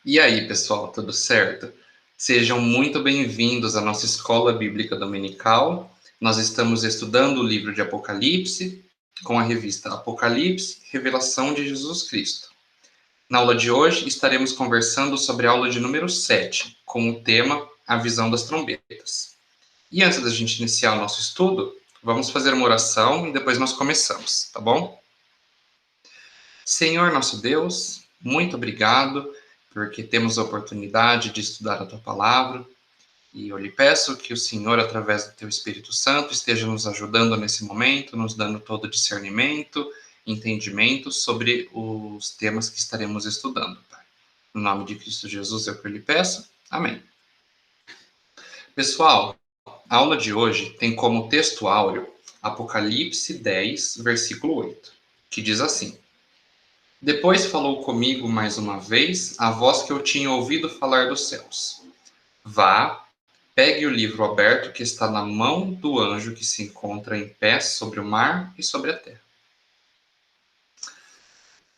E aí, pessoal, tudo certo? Sejam muito bem-vindos à nossa Escola Bíblica Dominical. Nós estamos estudando o livro de Apocalipse com a revista Apocalipse, Revelação de Jesus Cristo. Na aula de hoje, estaremos conversando sobre a aula de número 7, com o tema A Visão das Trombetas. E antes da gente iniciar o nosso estudo, vamos fazer uma oração e depois nós começamos, tá bom? Senhor nosso Deus, muito obrigado porque temos a oportunidade de estudar a tua palavra e eu lhe peço que o Senhor, através do teu Espírito Santo, esteja nos ajudando nesse momento, nos dando todo o discernimento, entendimento sobre os temas que estaremos estudando, Pai. No nome de Cristo Jesus é o que eu lhe peço. Amém. Pessoal, a aula de hoje tem como texto áureo Apocalipse 10, versículo 8, que diz assim: Depois falou comigo mais uma vez a voz que eu tinha ouvido falar dos céus. Vá, pegue o livro aberto que está na mão do anjo que se encontra em pé sobre o mar e sobre a terra.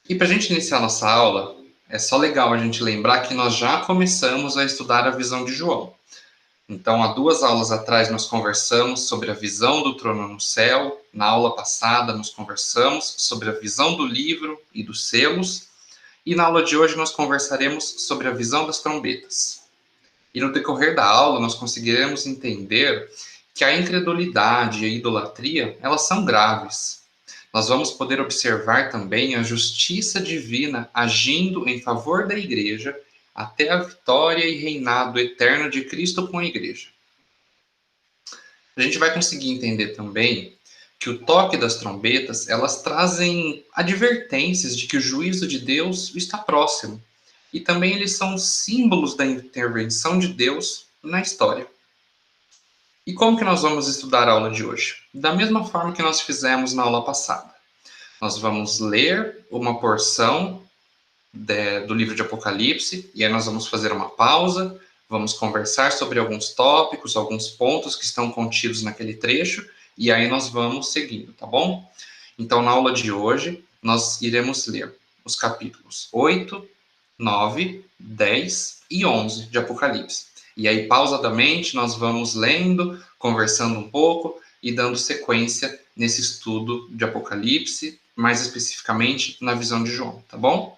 E para a gente iniciar nossa aula, é só legal a gente lembrar que nós já começamos a estudar a visão de João. Então, há 2 aulas atrás, nós conversamos sobre a visão do trono no céu. Na aula passada, nós conversamos sobre a visão do livro e dos selos. E na aula de hoje, nós conversaremos sobre a visão das trombetas. E no decorrer da aula, nós conseguiremos entender que a incredulidade e a idolatria, elas são graves. Nós vamos poder observar também a justiça divina agindo em favor da igreja até a vitória e reinado eterno de Cristo com a igreja. A gente vai conseguir entender também que o toque das trombetas, elas trazem advertências de que o juízo de Deus está próximo. E também eles são símbolos da intervenção de Deus na história. E como que nós vamos estudar a aula de hoje? Da mesma forma que nós fizemos na aula passada. Nós vamos ler uma porção do livro de Apocalipse, e aí nós vamos fazer uma pausa, vamos conversar sobre alguns tópicos, alguns pontos que estão contidos naquele trecho, e aí nós vamos seguindo, tá bom? Então, na aula de hoje, nós iremos ler os capítulos 8, 9, 10 e 11 de Apocalipse. E aí, pausadamente, nós vamos lendo, conversando um pouco e dando sequência nesse estudo de Apocalipse, mais especificamente na visão de João, tá bom?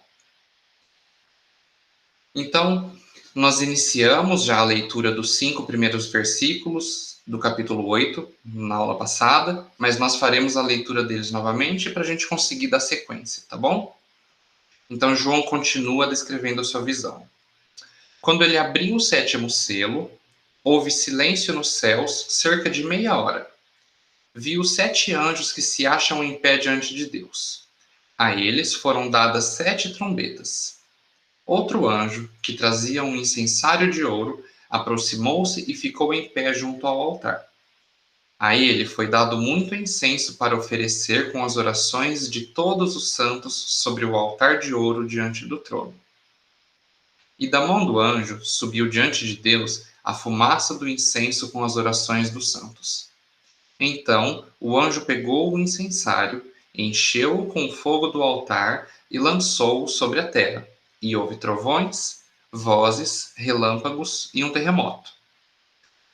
Então, nós iniciamos já a leitura dos 5 primeiros versículos do capítulo 8 na aula passada, mas nós faremos a leitura deles novamente para a gente conseguir dar sequência, tá bom? Então, João continua descrevendo a sua visão. Quando ele abriu o 7º selo, houve silêncio nos céus cerca de meia hora. Viu 7 anjos que se acham em pé diante de Deus. A eles foram dadas 7 trombetas. Outro anjo, que trazia um incensário de ouro, aproximou-se e ficou em pé junto ao altar. A ele foi dado muito incenso para oferecer com as orações de todos os santos sobre o altar de ouro diante do trono. E da mão do anjo subiu diante de Deus a fumaça do incenso com as orações dos santos. Então o anjo pegou o incensário, encheu-o com o fogo do altar e lançou-o sobre a terra. E houve trovões, vozes, relâmpagos e um terremoto.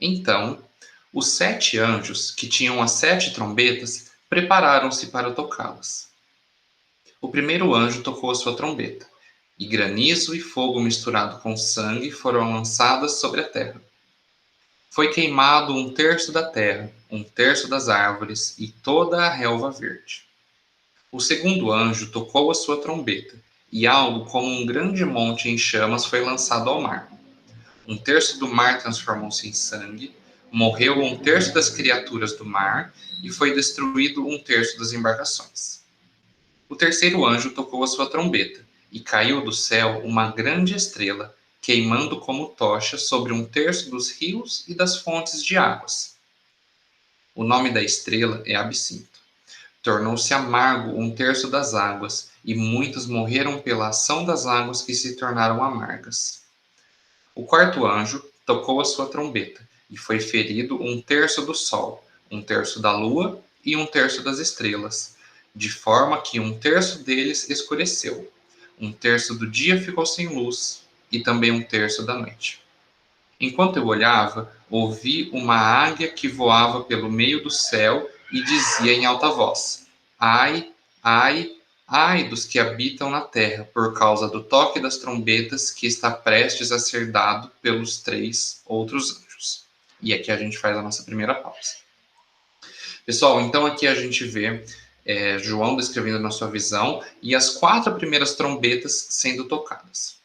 Então, os 7 anjos, que tinham as 7 trombetas, prepararam-se para tocá-las. O primeiro anjo tocou a sua trombeta, e granizo e fogo misturado com sangue foram lançadas sobre a terra. Foi queimado 1/3 da terra, 1/3 das árvores e toda a relva verde. O segundo anjo tocou a sua trombeta, e algo como um grande monte em chamas foi lançado ao mar. 1/3 do mar transformou-se em sangue, morreu 1/3 das criaturas do mar, e foi destruído 1/3 das embarcações. O terceiro anjo tocou a sua trombeta, e caiu do céu uma grande estrela, queimando como tocha sobre 1/3 dos rios e das fontes de águas. O nome da estrela é Absinto. Tornou-se amargo 1/3 das águas, e muitos morreram pela ação das águas que se tornaram amargas. O quarto anjo tocou a sua trombeta, e foi ferido 1/3 do sol, 1/3 da lua e 1/3 das estrelas, de forma que 1/3 deles escureceu. 1/3 do dia ficou sem luz, e também 1/3 da noite. Enquanto eu olhava, ouvi uma águia que voava pelo meio do céu e dizia em alta voz: Ai, ai, ai dos que habitam na terra, por causa do toque das trombetas que está prestes a ser dado pelos 3 outros anjos. E aqui a gente faz a nossa primeira pausa. Pessoal, então aqui a gente vê João descrevendo na sua visão e as 4 primeiras trombetas sendo tocadas.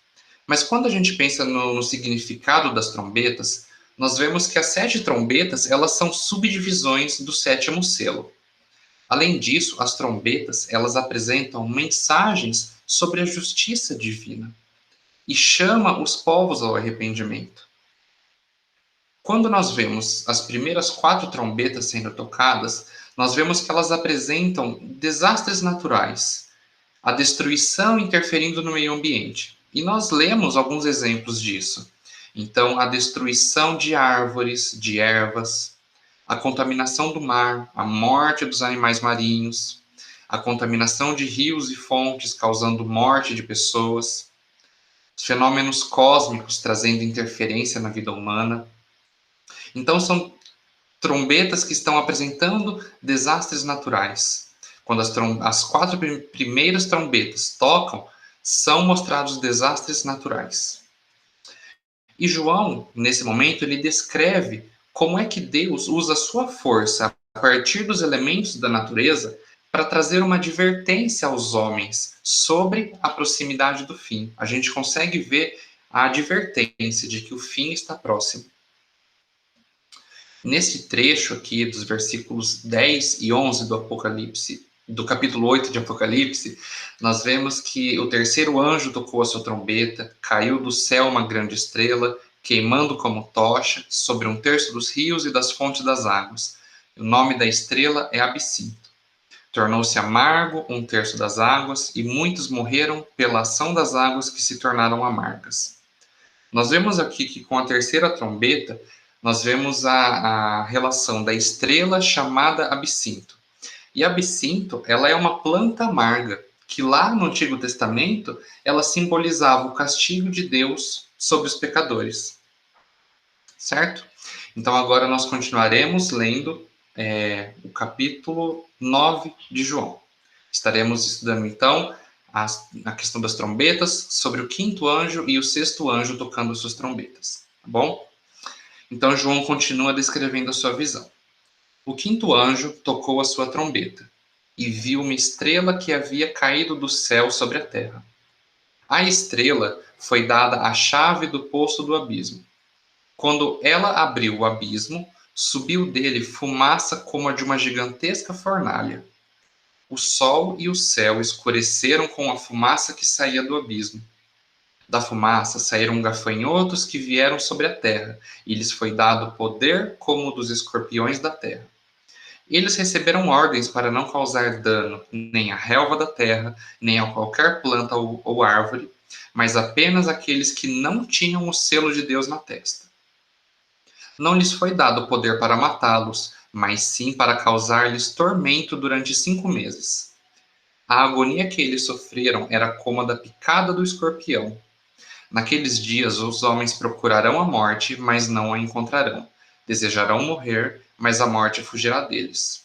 Mas quando a gente pensa no significado das trombetas, nós vemos que as 7 trombetas elas são subdivisões do 7º selo. Além disso, as trombetas elas apresentam mensagens sobre a justiça divina e chama os povos ao arrependimento. Quando nós vemos as primeiras 4 trombetas sendo tocadas, nós vemos que elas apresentam desastres naturais, a destruição interferindo no meio ambiente. E nós lemos alguns exemplos disso. Então, a destruição de árvores, de ervas, a contaminação do mar, a morte dos animais marinhos, a contaminação de rios e fontes causando morte de pessoas, fenômenos cósmicos trazendo interferência na vida humana. Então, são trombetas que estão apresentando desastres naturais. Quando as 4 primeiras trombetas tocam, são mostrados desastres naturais. E João, nesse momento, ele descreve como é que Deus usa a sua força a partir dos elementos da natureza para trazer uma advertência aos homens sobre a proximidade do fim. A gente consegue ver a advertência de que o fim está próximo. Nesse trecho aqui dos versículos 10 e 11 do Apocalipse, do capítulo 8 de Apocalipse, nós vemos que o 3º anjo tocou a sua trombeta, caiu do céu uma grande estrela, queimando como tocha, sobre 1/3 dos rios e das fontes das águas. O nome da estrela é Absinto. Tornou-se amargo 1/3 das águas, e muitos morreram pela ação das águas que se tornaram amargas. Nós vemos aqui que com a 3ª trombeta, nós vemos a relação da estrela chamada Absinto. E Absinto, ela é uma planta amarga, que lá no Antigo Testamento, ela simbolizava o castigo de Deus sobre os pecadores. Certo? Então agora nós continuaremos lendo o capítulo 9 de João. Estaremos estudando então a questão das trombetas, sobre o 5º anjo e o 6º anjo tocando suas trombetas. Tá bom? Então João continua descrevendo a sua visão. O 5º anjo tocou a sua trombeta, e viu uma estrela que havia caído do céu sobre a terra. À estrela foi dada a chave do poço do abismo. Quando ela abriu o abismo, subiu dele fumaça como a de uma gigantesca fornalha. O sol e o céu escureceram com a fumaça que saía do abismo. Da fumaça saíram gafanhotos que vieram sobre a terra, e lhes foi dado poder como o dos escorpiões da terra. Eles receberam ordens para não causar dano nem à relva da terra, nem a qualquer planta ou árvore, mas apenas àqueles que não tinham o selo de Deus na testa. Não lhes foi dado poder para matá-los, mas sim para causar-lhes tormento durante 5 meses. A agonia que eles sofreram era como a da picada do escorpião. Naqueles dias os homens procurarão a morte, mas não a encontrarão. Desejarão morrer, mas a morte fugirá deles.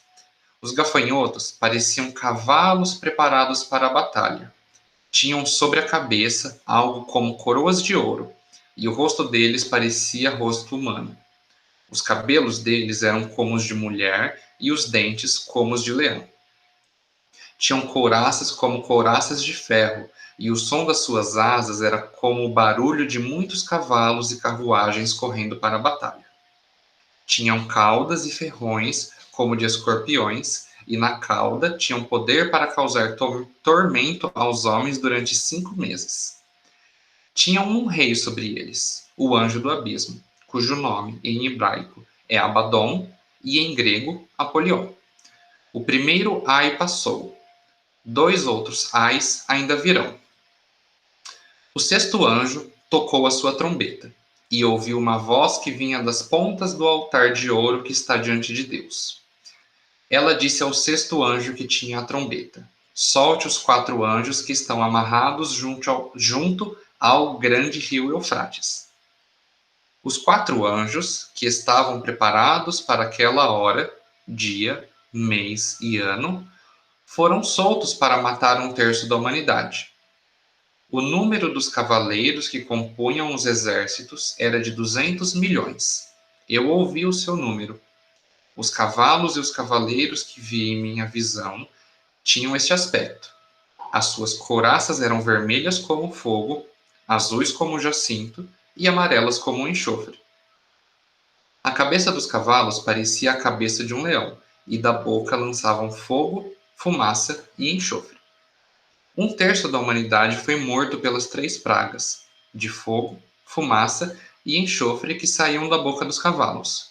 Os gafanhotos pareciam cavalos preparados para a batalha. Tinham sobre a cabeça algo como coroas de ouro, e o rosto deles parecia rosto humano. Os cabelos deles eram como os de mulher, e os dentes como os de leão. Tinham couraças como couraças de ferro, e o som das suas asas era como o barulho de muitos cavalos e carruagens correndo para a batalha. Tinham caudas e ferrões, como de escorpiões, e na cauda tinham poder para causar tormento aos homens durante 5 meses. Tinham um rei sobre eles, o anjo do abismo, cujo nome, em hebraico, é Abaddon, e em grego, Apolion. O primeiro ai passou. 2 outros ais ainda virão. O 6º anjo tocou a sua trombeta, e ouviu uma voz que vinha das pontas do altar de ouro que está diante de Deus. Ela disse ao 6º anjo que tinha a trombeta: solte os 4 anjos que estão amarrados junto ao grande rio Eufrates. Os 4 anjos, que estavam preparados para aquela hora, dia, mês e ano, foram soltos para matar 1/3 da humanidade. O número dos cavaleiros que compunham os exércitos era de 200 milhões. Eu ouvi o seu número. Os cavalos e os cavaleiros que vi em minha visão tinham este aspecto. As suas couraças eram vermelhas como fogo, azuis como o jacinto e amarelas como o enxofre. A cabeça dos cavalos parecia a cabeça de um leão, e da boca lançavam fogo, fumaça e enxofre. 1/3 da humanidade foi morto pelas 3 pragas, de fogo, fumaça e enxofre que saíam da boca dos cavalos.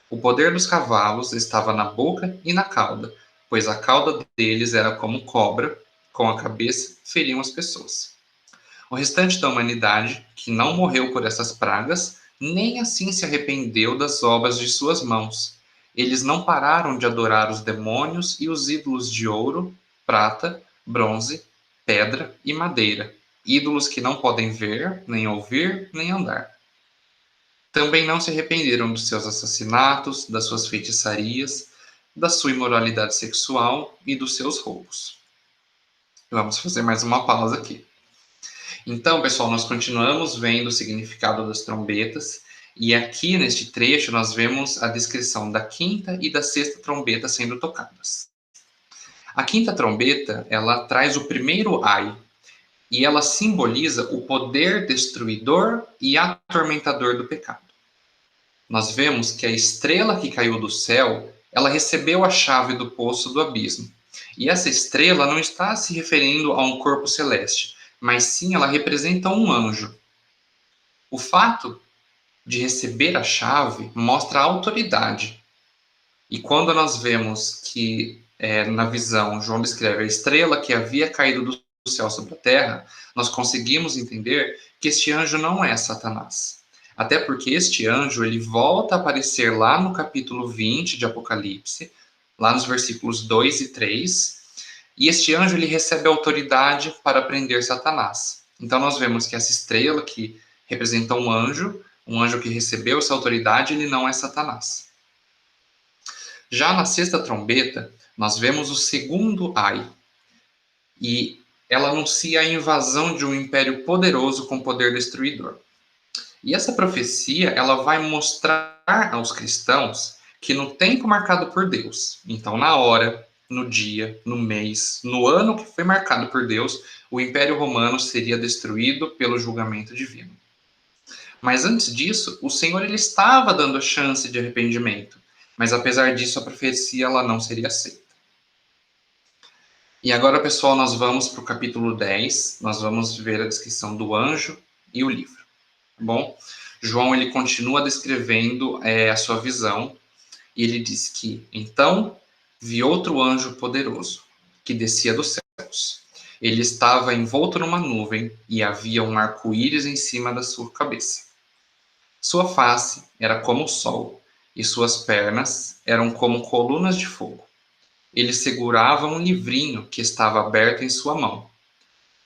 O poder dos cavalos estava na boca e na cauda, pois a cauda deles era como cobra, com a cabeça feriam as pessoas. O restante da humanidade, que não morreu por essas pragas, nem assim se arrependeu das obras de suas mãos. Eles não pararam de adorar os demônios e os ídolos de ouro, prata, bronze, pedra e madeira, ídolos que não podem ver, nem ouvir, nem andar. Também não se arrependeram dos seus assassinatos, das suas feitiçarias, da sua imoralidade sexual e dos seus roubos. Vamos fazer mais uma pausa aqui. Então, pessoal, nós continuamos vendo o significado das trombetas, e aqui neste trecho nós vemos a descrição da 5ª e da 6ª trombeta sendo tocadas. A 5ª trombeta, ela traz o primeiro ai, e ela simboliza o poder destruidor e atormentador do pecado. Nós vemos que a estrela que caiu do céu, ela recebeu a chave do poço do abismo. E essa estrela não está se referindo a um corpo celeste, mas sim ela representa um anjo. O fato de receber a chave mostra a autoridade. E quando nós vemos que na visão João descreve a estrela que havia caído do céu sobre a terra, nós conseguimos entender que este anjo não é Satanás. Até porque este anjo ele volta a aparecer lá no capítulo 20 de Apocalipse, lá nos versículos 2 e 3, e este anjo ele recebe autoridade para prender Satanás. Então nós vemos que essa estrela que representa um anjo que recebeu essa autoridade, ele não é Satanás. Já na 6ª trombeta, nós vemos o segundo ai, e ela anuncia a invasão de um império poderoso com poder destruidor. E essa profecia, ela vai mostrar aos cristãos que no tempo marcado por Deus, então na hora, no dia, no mês, no ano que foi marcado por Deus, o Império Romano seria destruído pelo julgamento divino. Mas antes disso, o Senhor ele estava dando a chance de arrependimento, mas apesar disso a profecia ela não seria aceita. E agora, pessoal, nós vamos para o capítulo 10, nós vamos ver a descrição do anjo e o livro. Tá bom? João ele continua descrevendo a sua visão, e ele diz que, então, vi outro anjo poderoso, que descia dos céus. Ele estava envolto numa nuvem, e havia um arco-íris em cima da sua cabeça. Sua face era como o sol, e suas pernas eram como colunas de fogo. Ele segurava um livrinho que estava aberto em sua mão.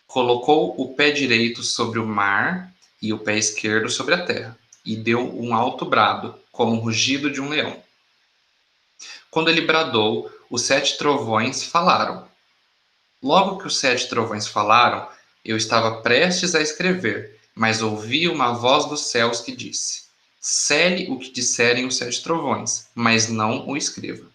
Colocou o pé direito sobre o mar e o pé esquerdo sobre a terra, e deu um alto brado, como o rugido de um leão. Quando ele bradou, os 7 trovões falaram. Logo que os 7 trovões falaram, eu estava prestes a escrever, mas ouvi uma voz dos céus que disse: Cele o que disserem os 7 trovões, mas não o escreva.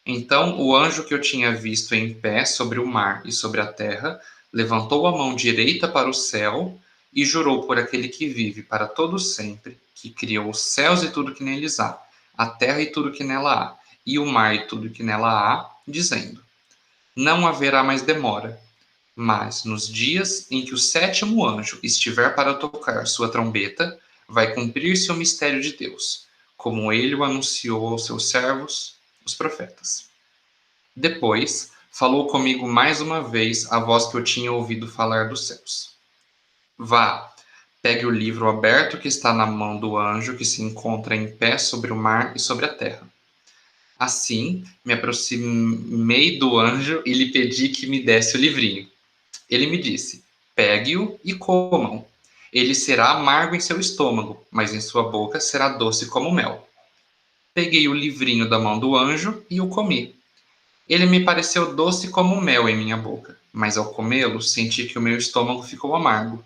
Então o anjo que eu tinha visto em pé sobre o mar e sobre a terra levantou a mão direita para o céu e jurou por aquele que vive para todo sempre, que criou os céus e tudo que neles há, a terra e tudo que nela há, e o mar e tudo que nela há, dizendo: Não haverá mais demora, mas nos dias em que o 7º anjo estiver para tocar sua trombeta, vai cumprir-se o mistério de Deus, como ele o anunciou aos seus servos, os profetas. Depois, falou comigo mais uma vez a voz que eu tinha ouvido falar dos céus. Vá, pegue o livro aberto que está na mão do anjo que se encontra em pé sobre o mar e sobre a terra. Assim, me aproximei do anjo e lhe pedi que me desse o livrinho. Ele me disse: Pegue-o e comam. Ele será amargo em seu estômago, mas em sua boca será doce como mel. Peguei o livrinho da mão do anjo e o comi. Ele me pareceu doce como mel em minha boca, mas ao comê-lo senti que o meu estômago ficou amargo.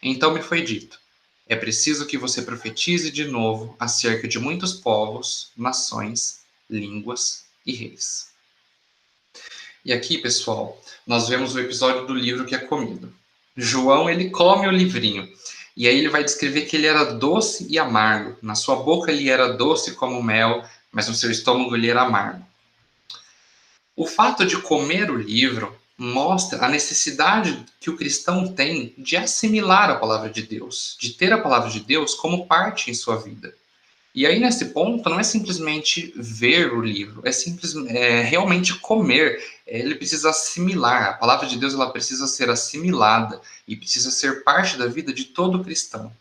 Então me foi dito: é preciso que você profetize de novo acerca de muitos povos, nações, línguas e reis. E aqui, pessoal, nós vemos o episódio do livro que é comido. João, ele come o livrinho. E aí ele vai descrever que ele era doce e amargo. Na sua boca ele era doce como mel, mas no seu estômago ele era amargo. O fato de comer o livro mostra a necessidade que o cristão tem de assimilar a palavra de Deus, de ter a palavra de Deus como parte em sua vida. E aí, nesse ponto, não é simplesmente ver o livro, é realmente comer. Ele precisa assimilar. A palavra de Deus ela precisa ser assimilada e precisa ser parte da vida de todo cristão.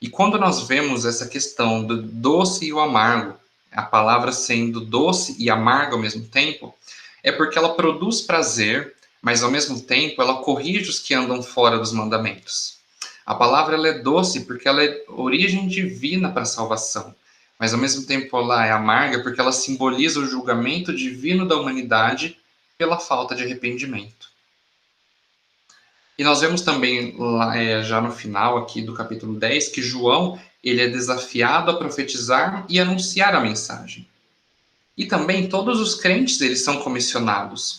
E quando nós vemos essa questão do doce e o amargo, a palavra sendo doce e amarga ao mesmo tempo, é porque ela produz prazer, mas ao mesmo tempo ela corrige os que andam fora dos mandamentos. A palavra ela é doce porque ela é origem divina para a salvação, mas ao mesmo tempo ela é amarga porque ela simboliza o julgamento divino da humanidade pela falta de arrependimento. E nós vemos também lá, já no final aqui do capítulo 10 que João ele é desafiado a profetizar e anunciar a mensagem. E também todos os crentes eles são comissionados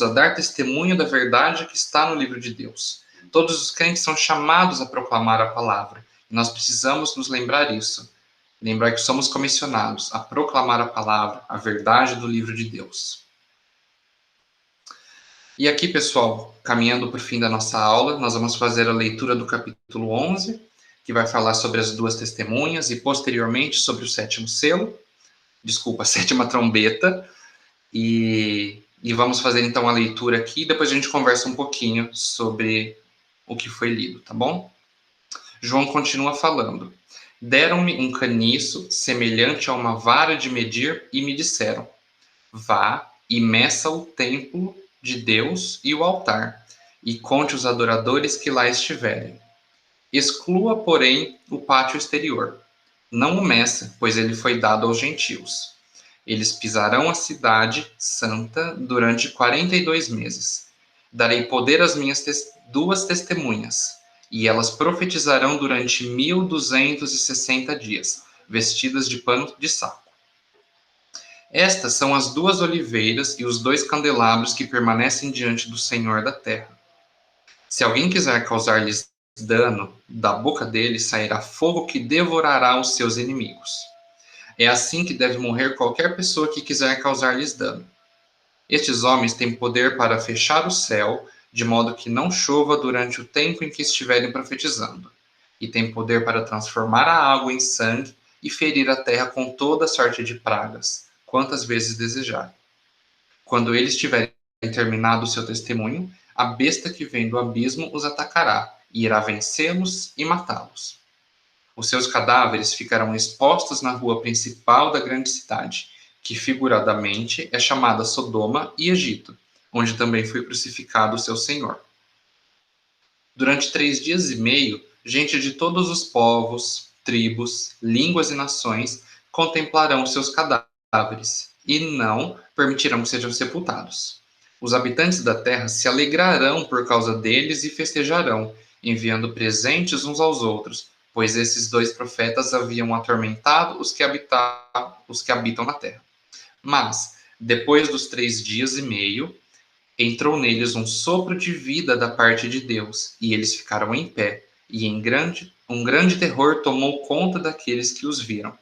a dar testemunho da verdade que está no livro de Deus. Todos os crentes são chamados a proclamar a palavra. E nós precisamos nos lembrar isso. Lembrar que somos comissionados a proclamar a palavra, a verdade do livro de Deus. E aqui, pessoal, caminhando para o fim da nossa aula, nós vamos fazer a leitura do capítulo 11, que vai falar sobre as duas testemunhas e posteriormente sobre o sétimo selo. Desculpa, a sétima trombeta. E vamos fazer então a leitura aqui, depois a gente conversa um pouquinho sobre o que foi lido, tá bom? João continua falando. Deram-me um caniço semelhante a uma vara de medir e me disseram: vá e meça o templo de Deus e o altar, e conte os adoradores que lá estiverem. Exclua, porém, o pátio exterior. Não o meça, pois ele foi dado aos gentios. Eles pisarão a cidade santa durante 42 meses. Darei poder às minhas duas testemunhas, e elas profetizarão durante 1260 dias, vestidas de pano de saco. Estas são as duas oliveiras e os dois candelabros que permanecem diante do Senhor da terra. Se alguém quiser causar-lhes dano, da boca deles sairá fogo que devorará os seus inimigos. É assim que deve morrer qualquer pessoa que quiser causar-lhes dano. Estes homens têm poder para fechar o céu, de modo que não chova durante o tempo em que estiverem profetizando, e têm poder para transformar a água em sangue e ferir a terra com toda sorte de pragas, quantas vezes desejarem. Quando eles tiverem terminado o seu testemunho, a besta que vem do abismo os atacará, e irá vencê-los e matá-los. Os seus cadáveres ficarão expostos na rua principal da grande cidade, que figuradamente é chamada Sodoma e Egito, onde também foi crucificado o seu Senhor. Durante 3 dias e meio, gente de todos os povos, tribos, línguas e nações contemplarão seus cadáveres e não permitirão que sejam sepultados. Os habitantes da terra se alegrarão por causa deles e festejarão, enviando presentes uns aos outros, pois esses dois profetas haviam atormentado os que habitam na terra. Mas, depois dos 3 dias e meio, entrou neles um sopro de vida da parte de Deus, e eles ficaram em pé, e um grande terror tomou conta daqueles que os viram.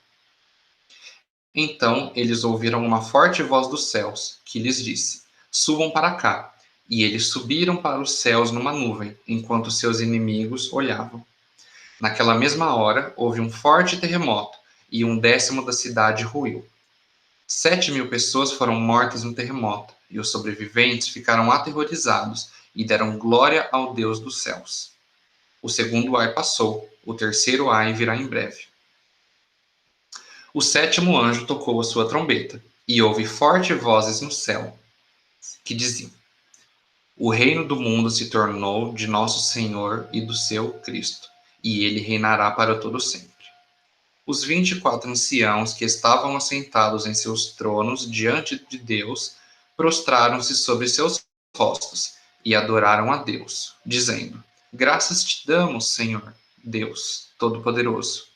Então eles ouviram uma forte voz dos céus, que lhes disse: subam para cá. E eles subiram para os céus numa nuvem, enquanto seus inimigos olhavam. Naquela mesma hora, houve um forte terremoto, e 1/10 da cidade ruiu. 7.000 pessoas foram mortas no terremoto, e os sobreviventes ficaram aterrorizados e deram glória ao Deus dos céus. O segundo ai passou, o terceiro ai virá em breve. O sétimo anjo tocou a sua trombeta, e houve fortes vozes no céu, que diziam: O reino do mundo se tornou de nosso Senhor e do seu Cristo, e ele reinará para todo sempre. Os 24 anciãos que estavam assentados em seus tronos diante de Deus prostraram-se sobre seus rostos e adoraram a Deus, dizendo: Graças te damos, Senhor, Deus Todo-Poderoso,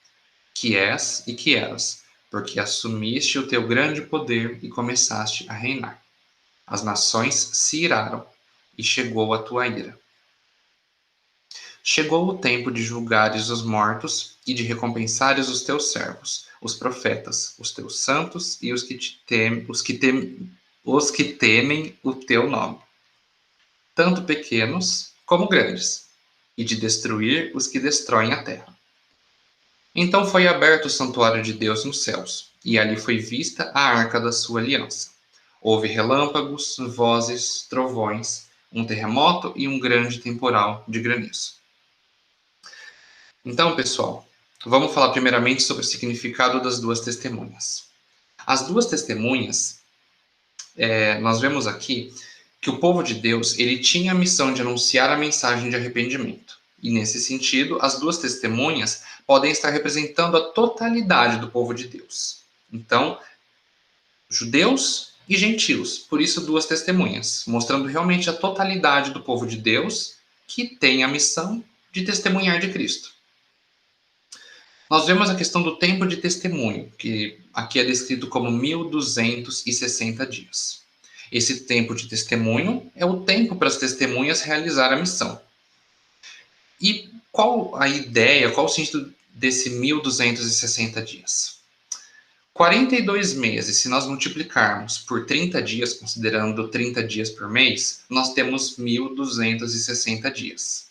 que és e que eras, porque assumiste o teu grande poder e começaste a reinar. As nações se iraram e chegou a tua ira. Chegou o tempo de julgares os mortos e de recompensares os teus servos, os profetas, os teus santos e os que temem o teu nome, tanto pequenos como grandes, e de destruir os que destroem a terra. Então foi aberto o santuário de Deus nos céus, e ali foi vista a arca da sua aliança. Houve relâmpagos, vozes, trovões, um terremoto e um grande temporal de granizo. Então, pessoal, vamos falar primeiramente sobre o significado das duas testemunhas. As duas testemunhas, nós vemos aqui que o povo de Deus ele tinha a missão de anunciar a mensagem de arrependimento. E nesse sentido, as duas testemunhas podem estar representando a totalidade do povo de Deus. Então, judeus e gentios, por isso duas testemunhas, mostrando realmente a totalidade do povo de Deus que tem a missão de testemunhar de Cristo. Nós vemos a questão do tempo de testemunho, que aqui é descrito como 1260 dias. Esse tempo de testemunho é o tempo para as testemunhas realizar a missão. E qual a ideia, qual o sentido desse 1260 dias? 42 meses, se nós multiplicarmos por 30 dias, considerando 30 dias por mês, nós temos 1260 dias.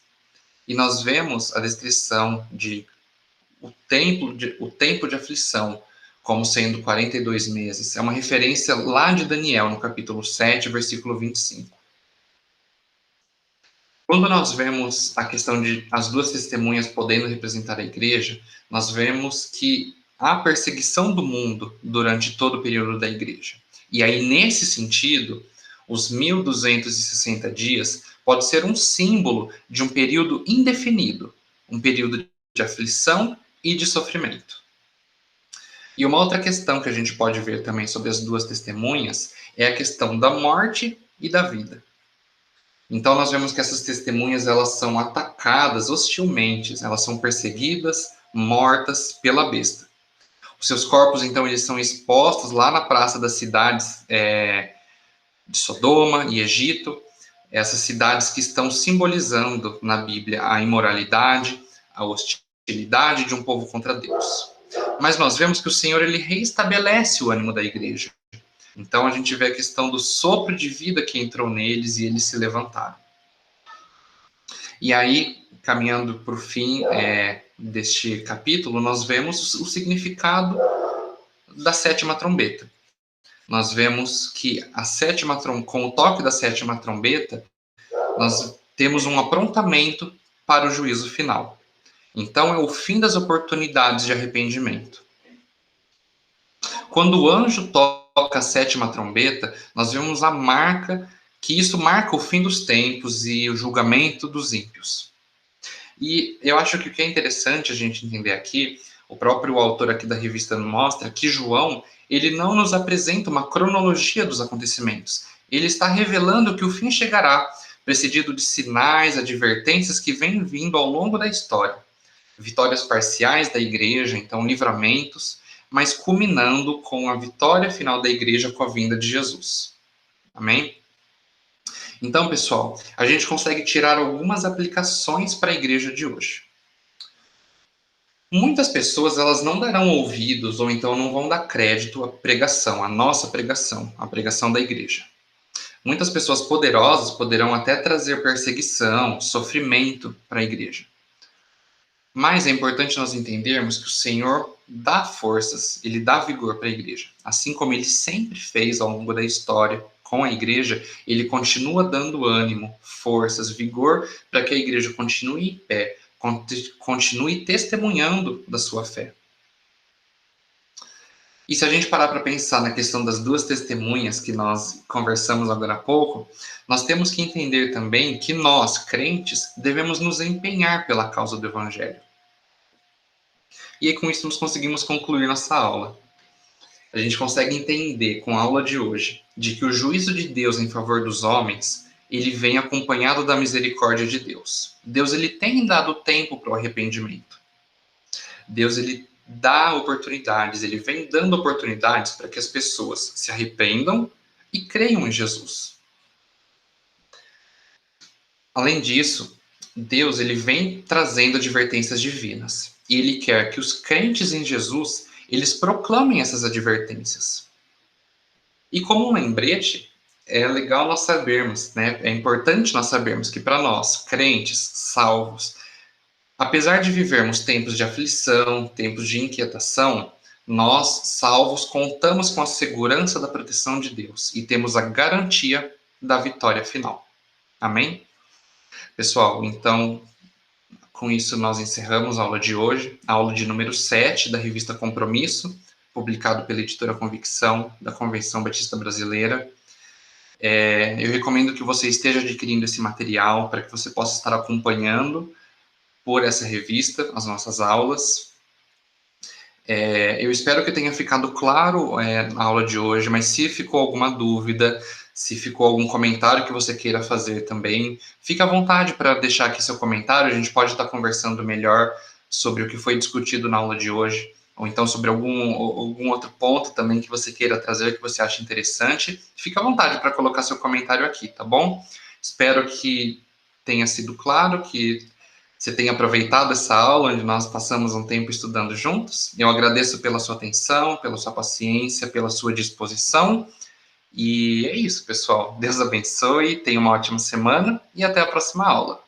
E nós vemos a descrição de o tempo de aflição como sendo 42 meses. É uma referência lá de Daniel, no capítulo 7, versículo 25. Quando nós vemos a questão de as duas testemunhas podendo representar a igreja, nós vemos que há perseguição do mundo durante todo o período da igreja. E aí, nesse sentido, os 1260 dias pode ser um símbolo de um período indefinido, um período de aflição e de sofrimento. E uma outra questão que a gente pode ver também sobre as duas testemunhas é a questão da morte e da vida. Então nós vemos que essas testemunhas elas são atacadas hostilmente, elas são perseguidas, mortas pela besta. Os seus corpos então eles são expostos lá na praça das cidades de Sodoma e Egito, essas cidades que estão simbolizando na Bíblia a imoralidade, a hostilidade de um povo contra Deus. Mas nós vemos que o Senhor ele reestabelece o ânimo da igreja. Então a gente vê a questão do sopro de vida que entrou neles e eles se levantaram. E aí, caminhando para o fim deste capítulo, nós vemos o significado da sétima trombeta. Nós vemos que com o toque da sétima trombeta, nós temos um aprontamento para o juízo final. Então é o fim das oportunidades de arrependimento. Quando o anjo toca a sétima trombeta, nós vemos a marca, que isso marca o fim dos tempos e o julgamento dos ímpios. E eu acho que o que é interessante a gente entender aqui, o próprio autor aqui da revista mostra que João, ele não nos apresenta uma cronologia dos acontecimentos. Ele está revelando que o fim chegará, precedido de sinais, advertências que vêm vindo ao longo da história. Vitórias parciais da igreja, então livramentos, mas culminando com a vitória final da igreja com a vinda de Jesus. Amém? Então, pessoal, a gente consegue tirar algumas aplicações para a igreja de hoje. Muitas pessoas elas não darão ouvidos ou então não vão dar crédito à pregação, à nossa pregação, à pregação da igreja. Muitas pessoas poderosas poderão até trazer perseguição, sofrimento para a igreja. Mas é importante nós entendermos que o Senhor dá forças, ele dá vigor para a igreja. Assim como ele sempre fez ao longo da história com a igreja, ele continua dando ânimo, forças, vigor para que a igreja continue em pé, continue testemunhando da sua fé. E se a gente parar para pensar na questão das duas testemunhas que nós conversamos agora há pouco, nós temos que entender também que nós, crentes, devemos nos empenhar pela causa do Evangelho. E aí, com isso, nós conseguimos concluir nossa aula. A gente consegue entender com a aula de hoje de que o juízo de Deus em favor dos homens, ele vem acompanhado da misericórdia de Deus. Deus, ele tem dado tempo para o arrependimento. Deus, ele dá oportunidades, ele vem dando oportunidades para que as pessoas se arrependam e creiam em Jesus. Além disso, Deus, ele vem trazendo advertências divinas. E ele quer que os crentes em Jesus, eles proclamem essas advertências. E como um lembrete, é legal nós sabermos, né? É importante nós sabermos que para nós, crentes, salvos, apesar de vivermos tempos de aflição, tempos de inquietação, nós, salvos, contamos com a segurança da proteção de Deus e temos a garantia da vitória final. Amém? Pessoal, então, com isso nós encerramos a aula de hoje, a aula de número 7 da revista Compromisso, publicado pela editora Convicção, da Convenção Batista Brasileira. Eu recomendo que você esteja adquirindo esse material para que você possa estar acompanhando por essa revista as nossas aulas. Eu espero que tenha ficado claro na aula de hoje, mas se ficou alguma dúvida, se ficou algum comentário que você queira fazer também, fique à vontade para deixar aqui seu comentário, a gente pode estar conversando melhor sobre o que foi discutido na aula de hoje, ou então sobre algum outro ponto também que você queira trazer, que você acha interessante, fique à vontade para colocar seu comentário aqui, tá bom? Espero que tenha sido claro, que você tenha aproveitado essa aula, onde nós passamos um tempo estudando juntos. Eu agradeço pela sua atenção, pela sua paciência, pela sua disposição. E é isso, pessoal. Deus abençoe, tenha uma ótima semana e até a próxima aula.